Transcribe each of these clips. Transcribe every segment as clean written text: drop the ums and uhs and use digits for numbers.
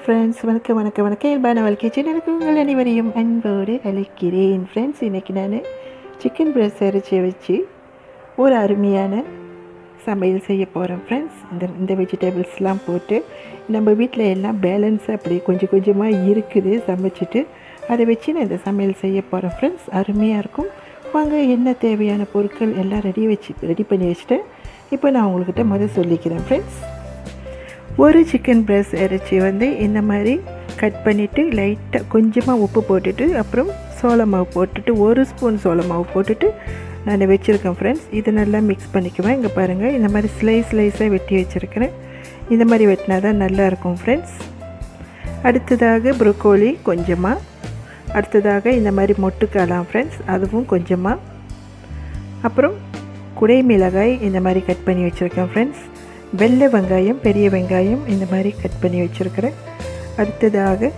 Friends, வணக்கம் வணக்கம் வணக்கம். இயல்பான வாழ்க்கை சேனலுக்கு உங்கள் அனைவரையும் அன்போடு அழைக்கிறேன். ஃப்ரெண்ட்ஸ், இன்றைக்கி நான் சிக்கன் பிரஸ்ட் இறைச்சியை வச்சு ஒரு அருமையான சமையல் செய்ய போகிறேன். ஃப்ரெண்ட்ஸ், இந்த வெஜிடபிள்ஸ்லாம் போட்டு நம்ம வீட்டில் எல்லாம் பேலன்ஸாக அப்படி கொஞ்சம் கொஞ்சமாக இருக்குது சமைச்சிட்டு அதை வச்சு நான் இந்த சமையல் செய்ய போகிறேன். ஃப்ரெண்ட்ஸ், அருமையாக இருக்கும். வாங்க, என்ன தேவையான பொருட்கள் எல்லாம் ரெடி பண்ணி வச்சுட்டேன். இப்போ நான் உங்கள்கிட்ட முதல் சொல்லிக்கிறேன். ஃப்ரெண்ட்ஸ், ஒரு சிக்கன் பிரஸ்ட் இறைச்சி இந்த மாதிரி கட் பண்ணிவிட்டு லைட்டாக கொஞ்சமாக உப்பு போட்டுட்டு அப்புறம் சோள மாவு போட்டுட்டு 1 ஸ்பூன் சோள மாவு போட்டுட்டு நான் வச்சுருக்கேன். ஃப்ரெண்ட்ஸ், இது நல்லா மிக்ஸ் பண்ணிக்குவேன். இங்கே பாருங்கள், இந்த மாதிரி ஸ்லைஸாக வெட்டி வச்சுருக்கிறேன். இந்த மாதிரி வெட்டினா தான் நல்லாயிருக்கும். ஃப்ரெண்ட்ஸ், அடுத்ததாக ப்ரோக்கோலி கொஞ்சமாக, அடுத்ததாக இந்த மாதிரி மொட்டுக்காலாம். ஃப்ரெண்ட்ஸ், அதுவும் கொஞ்சமாக, அப்புறம் குடை மிளகாய் இந்த மாதிரி கட் பண்ணி வச்சுருக்கேன். ஃப்ரெண்ட்ஸ், வெள்ளை வெங்காயம், பெரிய வெங்காயம் இந்த மாதிரி கட் பண்ணி வச்சுருக்கிறேன். அடுத்ததாக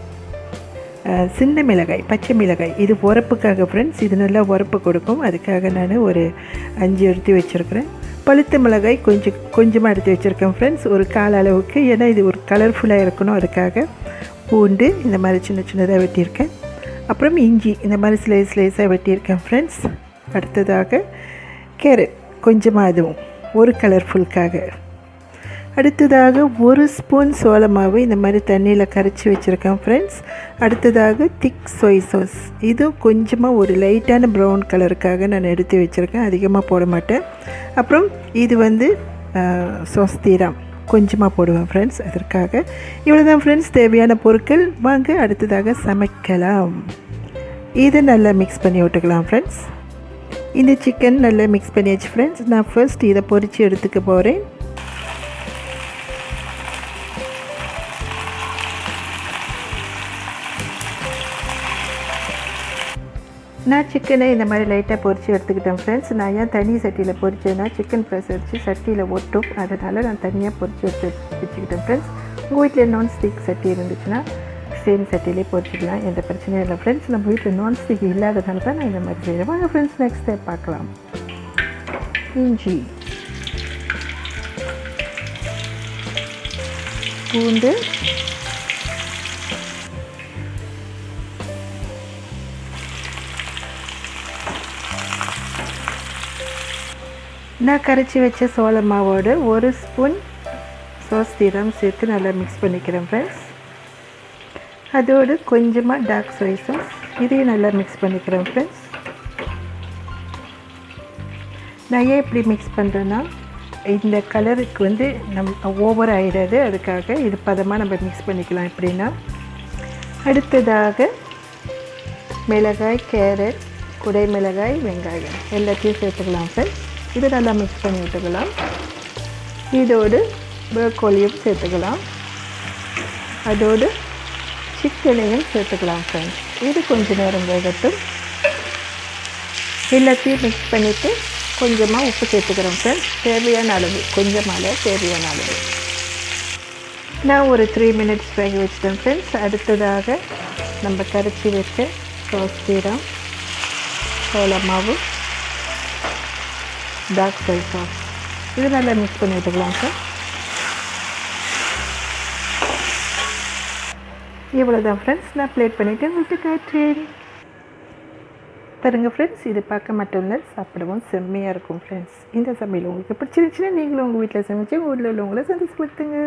சின்ன மிளகாய், பச்சை மிளகாய், இது உரப்புக்காக. ஃப்ரெண்ட்ஸ், இது நல்லா உரப்பு கொடுக்கும், அதுக்காக நான் ஒரு 5 எடுத்து வச்சுருக்கிறேன். பழுத்த மிளகாய் கொஞ்சமாக எடுத்து வச்சுருக்கேன். ஃப்ரெண்ட்ஸ், ஒரு 1/4 அளவுக்கு, ஏன்னா இது ஒரு கலர்ஃபுல்லாக இருக்கணும், அதுக்காக. பூண்டு இந்த மாதிரி சின்னதாக வெட்டியிருக்கேன். அப்புறம் இஞ்சி இந்த மாதிரி ஸ்லைஸாக வெட்டியிருக்கேன். ஃப்ரெண்ட்ஸ், அடுத்ததாக கேரட் கொஞ்சமாக, அதுவும் ஒரு கலர்ஃபுல்காக. அடுத்ததாக 1 ஸ்பூன் சோள மாவு இந்த மாதிரி தண்ணியில் கரைச்சி வச்சுருக்கேன். ஃப்ரெண்ட்ஸ், அடுத்ததாக திக் சோய் சாஸ், இது கொஞ்சமாக ஒரு லைட்டான ப்ரௌன் கலருக்காக நான் எடுத்து வச்சுருக்கேன், அதிகமாக போட மாட்டேன். அப்புறம் இது சாஸ் TIRAM கொஞ்சமாக போடுவேன். ஃப்ரெண்ட்ஸ், அதற்காக இவ்வளோ தான். ஃப்ரெண்ட்ஸ், தேவையான பொருட்கள். வாங்க அடுத்ததாக சமைக்கலாம். இதை நல்லா மிக்ஸ் பண்ணி விட்டுக்கலாம். ஃப்ரெண்ட்ஸ், இந்த சிக்கன் நல்லா மிக்ஸ் பண்ணியாச்சு. ஃப்ரெண்ட்ஸ், நான் ஃபர்ஸ்ட் இதை பொரித்து எடுத்துக்க போகிறேன். நான் சிக்கனை இந்த மாதிரி லைட்டாக பொரித்து எடுத்துக்கிட்டேன். ஃப்ரெண்ட்ஸ், நான் ஏன் தனி சட்டியில் பொரிச்சேன்னா சிக்கன் பிரஸ் அடித்து சட்டியில் ஒட்டும், அதனால் நான் தனியாக பொரித்து எடுத்து வச்சுக்கிட்டேன். ஃப்ரெண்ட்ஸ், உங்கள் வீட்டில் நான்ஸ்டிக் சட்டி இருந்துச்சுன்னா சேம் சட்டியிலே பொரிச்சிக்கலாம், எந்த பிரச்சனையும் இல்லை. ஃப்ரெண்ட்ஸ், நம்ம வீட்டில் நான்ஸ்டிக் இல்லாததுனால தான் நான் இந்த மாதிரி செய்கிறேன். வாங்க ஃப்ரெண்ட்ஸ், நெக்ஸ்ட் ஸ்டெப் பார்க்கலாம். இஞ்சி, பூண்டு, நான் கரைச்சி வச்ச சோள மாவோடு 1 ஸ்பூன் சாஸ் TIRAM சேர்த்து நல்லா மிக்ஸ் பண்ணிக்கிறேன். ஃப்ரெண்ட்ஸ், அதோடு கொஞ்சமாக டார்க் சோய் சாஸ், இதையும் நல்லா மிக்ஸ் பண்ணிக்கிறேன். ஃப்ரெண்ட்ஸ், நான் ஏன் இப்படி மிக்ஸ் பண்ணுறேன்னா இந்த கலருக்கு நம்ம ஓவர் ஆகிடாது, அதுக்காக இது பதமாக நம்ம மிக்ஸ் பண்ணிக்கலாம். எப்படின்னா, அடுத்ததாக மிளகாய், கேரட், குடை மிளகாய், வெங்காயம் எல்லாத்தையும் சேர்த்துக்கலாம். ஃப்ரெண்ட்ஸ், இது நல்லா மிக்ஸ் பண்ணி விட்டுக்கலாம். இதோடு ப்ரோக்கோலியும் சேர்த்துக்கலாம், அதோடு சிக்கனையும் சேர்த்துக்கலாம். ஃப்ரெண்ட்ஸ், இது கொஞ்சம் நேரம் வேகட்டும். எல்லாத்தையும் மிக்ஸ் பண்ணிவிட்டு கொஞ்சமாக உப்பு சேர்த்துக்கிறோம். ஃப்ரெண்ட்ஸ், தேவையான அளவு, கொஞ்சமாக தேவையான அளவு. நான் ஒரு 3 மினிட்ஸ் வேக வச்சுட்டேன். ஃப்ரெண்ட்ஸ், அடுத்ததாக நம்ம கரைச்சி வச்ச சாஸ் TIRAM, சோள மாவு, டார்க் சோய் சாஸ், இது நல்லா மிக்ஸ் பண்ணி விட்டுக்கலாம். சார், இவ்வளோ தான். ஃப்ரெண்ட்ஸ், நான் பிளேட் பண்ணிவிட்டு உங்களுக்கு காட்டுறேன். பாருங்கள் ஃப்ரெண்ட்ஸ், இது பார்க்க மட்டும் இல்லை, சாப்பிடவும் செம்மையாக இருக்கும். ஃப்ரெண்ட்ஸ், இந்த சமையல் உங்களுக்கு பிடிச்சிருந்துச்சுன்னா நீங்களும் உங்கள் வீட்டில் சமைச்சு உங்கள் வீட்டில் உள்ளவங்கள சந்திச்சு கொடுத்துங்க.